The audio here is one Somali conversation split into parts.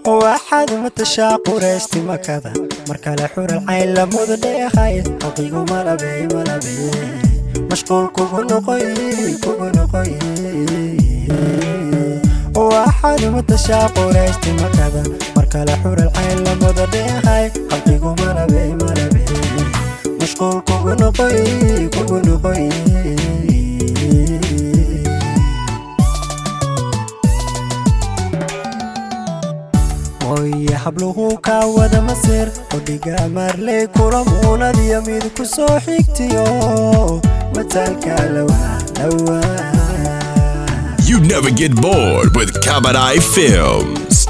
واحد متشاق وريستي مكذا مركل حور العين لمود ديخاي حقيق ملبي مشغول كوكو واحد متشاق وريستي مكذا مركل حور العين لمود ديخاي حقيق ملبي مشغول كوكو ويا حبله كاودا مسير وديقا مارلي كورمونا دي يميد كسو حيكتيو متالكا لوا You never get bored with Kabarai Films.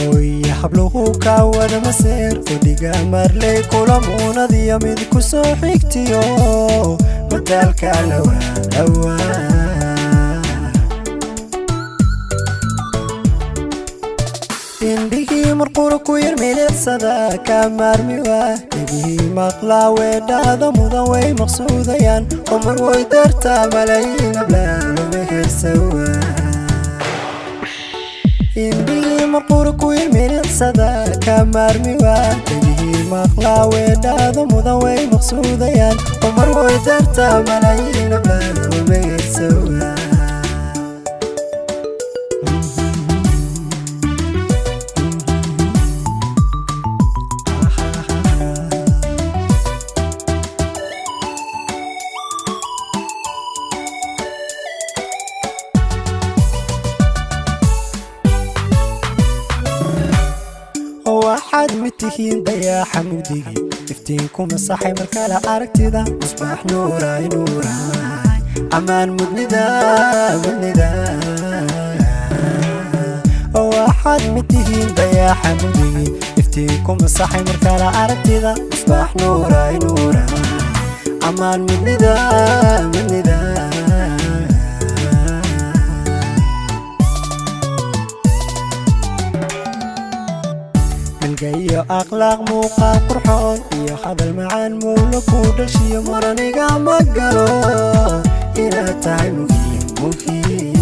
ويا حبله كاودا مسير وديقا مارلي كورمونا دي يميد كسو حيكتيو متالكا لوا indhihii marqura ku yarmeeleedsada ka maarmiwa dhegihii maqlaa weedhaada mudan way maqsuudayaan umar way dartaa malayiin ablaanuma hersawa indhihii marqura ku yarmeeleedsada ka maarmiwa dhegihii maqlaa weedhaada mudan way maqsuudayaan umar way dartaa malayiin ablaanuma hersawa واحد متهين ضياع حمودي افتينكم الصحي مركالة أركتدا مصباح نوراي أمان مدندا واحد متهين ضياع حمودي افتينكم الصحي مركالة أركتدا مصباح نوراي أمان مدندا جاي أخلاق موقع قرحون يا هذا المعان مولك ودشي مرنيقا مقلو إلى تعب مخي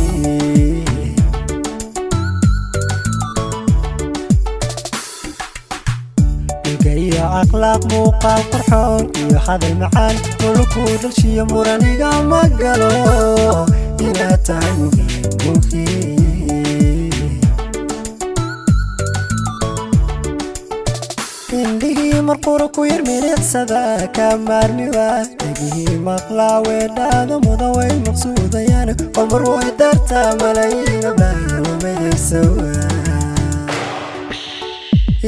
جاي أخلاق موقع قرحون يا هذا المعان مولك ودشي مرنيقا مقلو إلى تعب مخي indhihii marqura ku yarmeeleedsada ka maarmiwa dhegihii maqlaa weedhaada mudan way maqsuudayaan umar way dartaa malayiin ablaanuma hersawa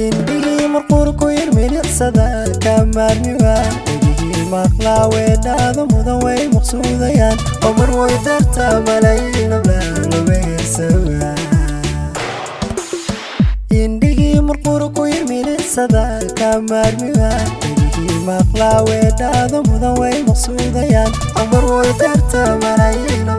indhihii marqura ku yarmeeleedsada ka maarmiwa dhegihii maqlaa weedhaada mudan way maqsuudayaan umar way dartaa malayiin ablaanuma hersawa indhihii marqura ku yarmeeleedsada ka maarmiwa dhegihii maqlaa weedhaada mudan way maqsuudayaan umar way dartaa malayiin